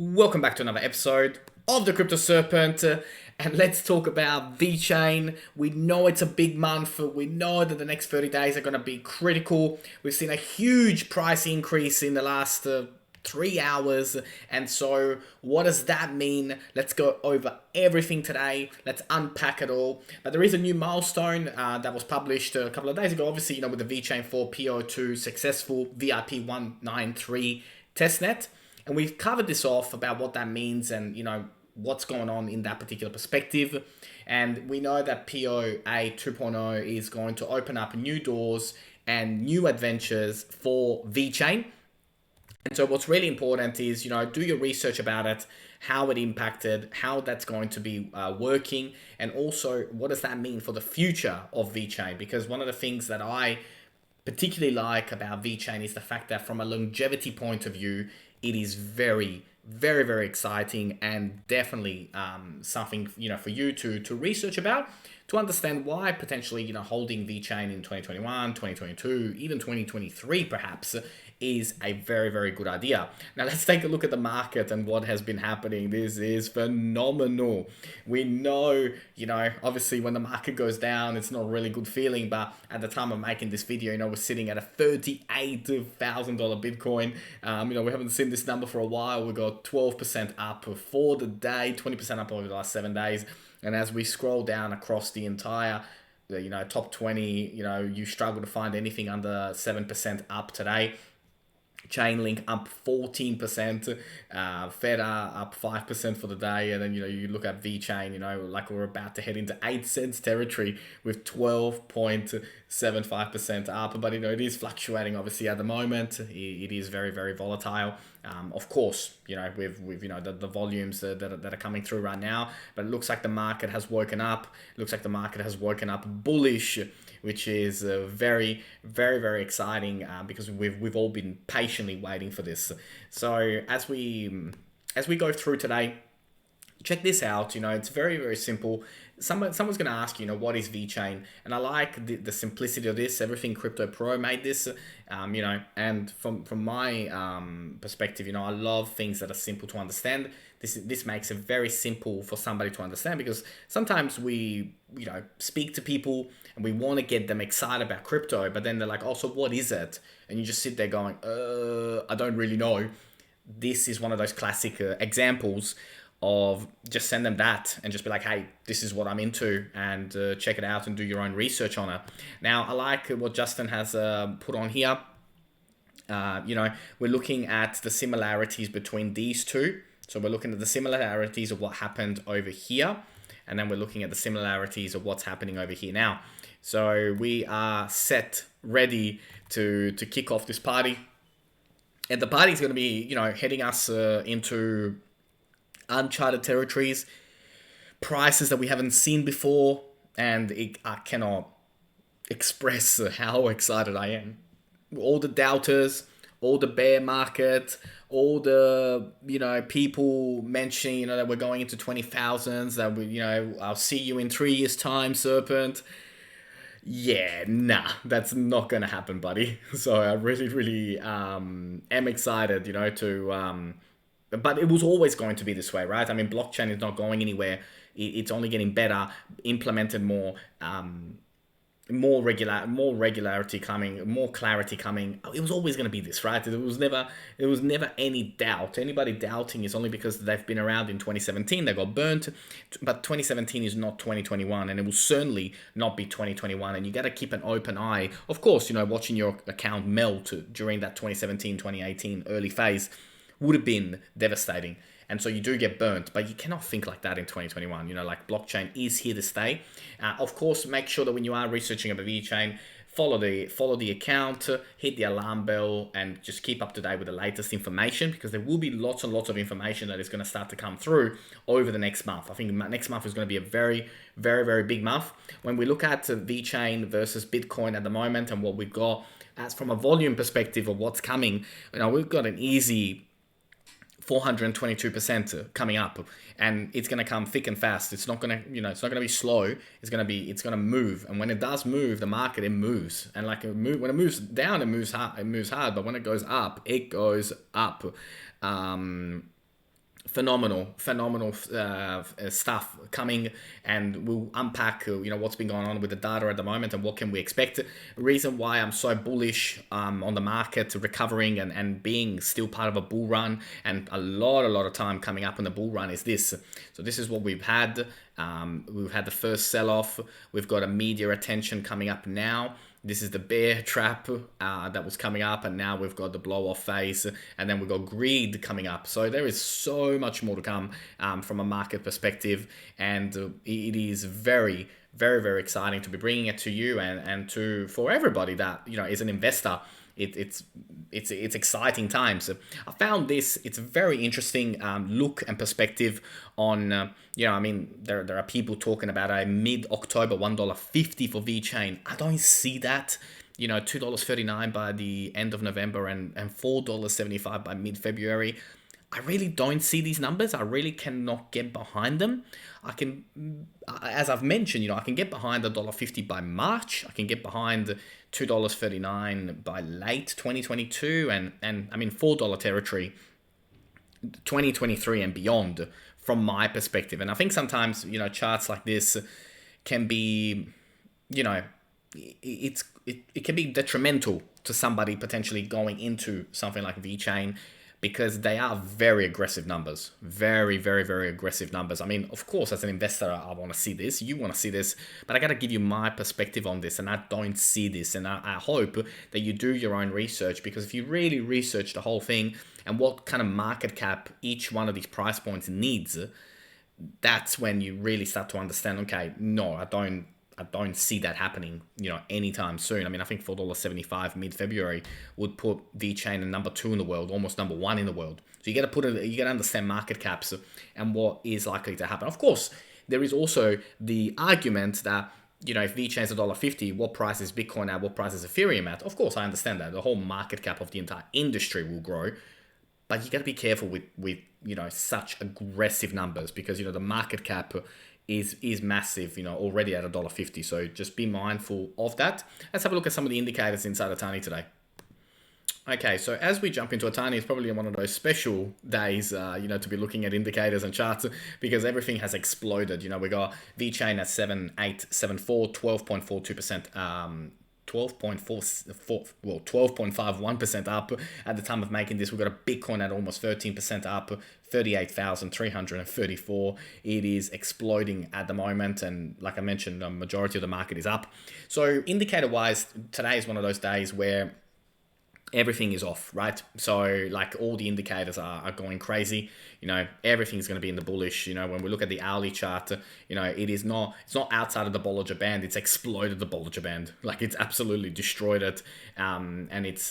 Welcome back to another episode of the Crypto Serpent, and let's talk about Vechain. We know it's a big month. We know that the next 30 days are going to be critical. We've seen a huge price increase in the last 3 hours, and so what does that mean? Let's go over everything today. Let's unpack it all. But there is a new milestone that was published a couple of days ago. Obviously, with the Vechain 4 PO2 successful VIP 193 testnet. And we've covered this off about what that means and, what's going on in that particular perspective. And we know that POA 2.0 is going to open up new doors and new adventures for VeChain. And so what's really important is, do your research about it, how it impacted, how that's going to be working, and also what does that mean for the future of VeChain? Because one of the things that I particularly like about VeChain is the fact that from a longevity point of view, it is very, very, very exciting and definitely something for you to research about to understand why potentially holding VeChain in 2021, 2022, even 2023 perhaps is a very, very good idea. Now let's take a look at the market and what has been happening. This is phenomenal. We know, obviously when the market goes down, it's not a really good feeling, but at the time of making this video, we're sitting at a $38,000 Bitcoin. We haven't seen this number for a while. We got 12% up for the day, 20% up over the last 7 days. And as we scroll down across the entire top 20, you struggle to find anything under 7% up today. Chainlink up 14%, Feta up 5% for the day, and then you look at VeChain, like we're about to head into 8 cents territory with 12.75% up, but it is fluctuating obviously at the moment. It is very, very volatile. Of course, with the volumes that are coming through right now, but it looks like the market has woken up. It looks like the market has woken up bullish, which is very, very, very exciting because we've all been patiently waiting for this. So as we go through today, check this out. It's very, very simple. Someone's going to ask, what is VeChain? And I like the simplicity of this. Everything Crypto Pro made this, and from my perspective, I love things that are simple to understand. This makes it very simple for somebody to understand, because sometimes we, speak to people and we want to get them excited about crypto, but then they're like, oh, so what is it? And you just sit there going, I don't really know. This is one of those classic examples of just send them that and just be like, hey, this is what I'm into, and check it out and do your own research on it. Now, I like what Justin has put on here. We're looking at the similarities between these two. So we're looking at the similarities of what happened over here, and then we're looking at the similarities of what's happening over here now. So we are set, ready to kick off this party. And the party is going to be, heading us into uncharted territories, prices that we haven't seen before, and I cannot express how excited I am. All the doubters, all the bear market, all the people mentioning that we're going into 20,000s, that we I'll see you in 3 years time, Serpent. Yeah, nah, that's not gonna happen, buddy. So I really, really am excited, but it was always going to be this way, right? I mean, blockchain is not going anywhere. It's only getting better, implemented more, more regularity coming, more clarity coming. It was always going to be this, right? There was never any doubt. Anybody doubting is only because they've been around in 2017. They got burnt, but 2017 is not 2021, and it will certainly not be 2021. And you got to keep an open eye. Of course, watching your account melt during that 2017, 2018 early phase would have been devastating. And so you do get burnt, but you cannot think like that in 2021. Like blockchain is here to stay. Of course, make sure that when you are researching about VeChain, follow the account, hit the alarm bell, and just keep up to date with the latest information, because there will be lots and lots of information that is going to start to come through over the next month. I think next month is going to be a very, very, very big month. When we look at VeChain versus Bitcoin at the moment and what we've got as from a volume perspective of what's coming, we've got an easy 422% coming up, and it's going to come thick and fast. It's not going to, it's not going to be slow. It's going to move. And when it does move, the market, it moves. And when it moves down, it moves hard. But when it goes up, it goes up. phenomenal stuff coming, and we'll unpack what's been going on with the data at the moment and what can we expect. Reason why I'm so bullish on the market recovering and being still part of a bull run, and a lot of time coming up in the bull run is this. So this is what we've had. We've had the first sell off. We've got a media attention coming up now. This is the bear trap that was coming up, and now we've got the blow off phase, and then we've got greed coming up. So there is so much more to come from a market perspective, and it is very exciting to be bringing it to you and to for everybody that is an investor. It's exciting times. I found this. It's a very interesting look and perspective on. I mean, there are people talking about a mid-October $1.50 for Vechain. I don't see that. $2.39 by the end of November and $4.75 by mid-February. I really don't see these numbers. I really cannot get behind them. I can, as I've mentioned, I can get behind $1.50 by March. I can get behind $2.39 by late 2022, and I mean $4 territory, 2023 and beyond from my perspective. And I think sometimes charts like this can be, it can be detrimental to somebody potentially going into something like VeChain, because they are very aggressive numbers. Very aggressive numbers. I mean, of course, as an investor, I want to see this. You want to see this. But I got to give you my perspective on this, and I don't see this. And I hope that you do your own research, because if you really research the whole thing and what kind of market cap each one of these price points needs, that's when you really start to understand, okay, no, I don't see that happening, anytime soon. I mean, I think $4.75 mid-February would put VeChain at number 2 in the world, almost number 1 in the world. So you got to understand market caps and what is likely to happen. Of course, there is also the argument that, if VeChain's $1.50, what price is Bitcoin at? What price is Ethereum at? Of course, I understand that. The whole market cap of the entire industry will grow. But you got to be careful with such aggressive numbers, because, the market cap is massive, already at $1.50. So just be mindful of that. Let's have a look at some of the indicators inside Atani today. Okay, so as we jump into Atani, it's probably one of those special days, to be looking at indicators and charts, because everything has exploded. We got VeChain at 7874, 12.42%, 12.51% up at the time of making this. We've got a Bitcoin at almost 13% up, 38,334. It is exploding at the moment, and like I mentioned, the majority of the market is up. So indicator wise, today is one of those days where everything is off, right? So like all the indicators are going crazy. Everything's going to be in the bullish. When we look at the hourly chart, it's not outside of the Bollinger Band. It's exploded the Bollinger Band. Like, it's absolutely destroyed it. And it's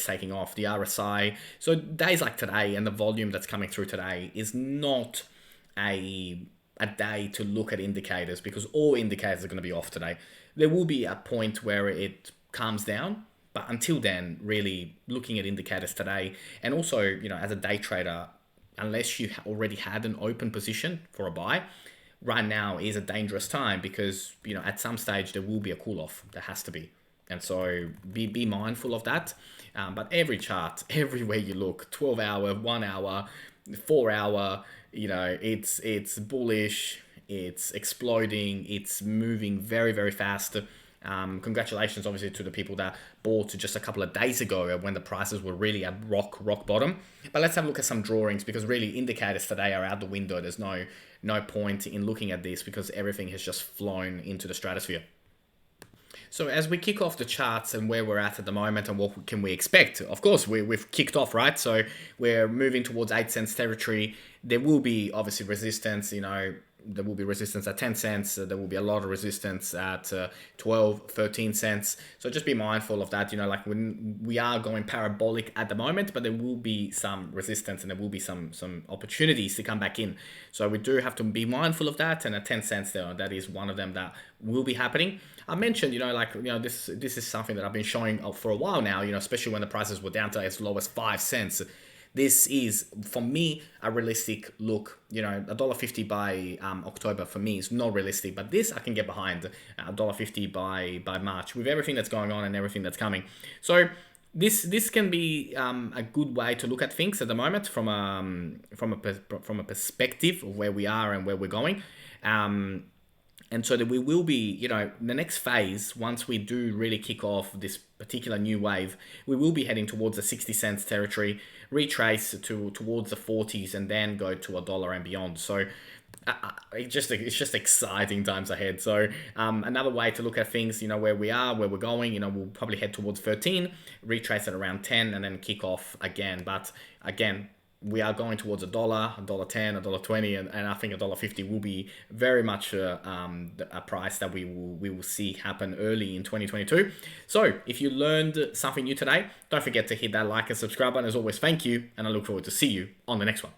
taking off. The RSI. So days like today and the volume that's coming through today is not a day to look at indicators, because all indicators are going to be off today. There will be a point where it calms down. But until then, really looking at indicators today, and also, as a day trader, unless you already had an open position for a buy, right now is a dangerous time, because, at some stage there will be a cool off. There has to be. And so be mindful of that. But every chart, everywhere you look, 12 hour, 1 hour, 4 hour, it's bullish, it's exploding, it's moving very fast. Congratulations, obviously, to the people that bought just a couple of days ago when the prices were really at rock bottom. But let's have a look at some drawings, because really indicators today are out the window. There's no point in looking at this, because everything has just flown into the stratosphere. So as we kick off the charts and where we're at the moment and what can we expect, of course, we've kicked off, right? So we're moving towards 8 cents territory. There will be obviously resistance, there will be resistance at 10 cents. There will be a lot of resistance at 12, 13 cents. So just be mindful of that. Like when we are going parabolic at the moment, but there will be some resistance and there will be some opportunities to come back in. So we do have to be mindful of that. And at 10 cents there, that is one of them that will be happening. I mentioned, this is something that I've been showing for a while now, especially when the prices were down to as low as 5 cents. This is, for me, a realistic look. $1.50 by October for me is not realistic, but this I can get behind. $1.50 by March, with everything that's going on and everything that's coming. So this can be a good way to look at things at the moment from a perspective of where we are and where we're going. And so that we will be, the next phase, once we do really kick off this particular new wave, we will be heading towards the 60 cents territory, retrace towards the 40s, and then go to $1 and beyond. So it's just exciting times ahead. So another way to look at things, where we are, where we're going, we'll probably head towards 13, retrace at around 10, and then kick off again. But again, we are going towards $1, $1.10, $1.20, and I think $1.50 will be very much a price that we will see happen early in 2022. So if you learned something new today, don't forget to hit that like and subscribe button. As always, thank you, and I look forward to see you on the next one.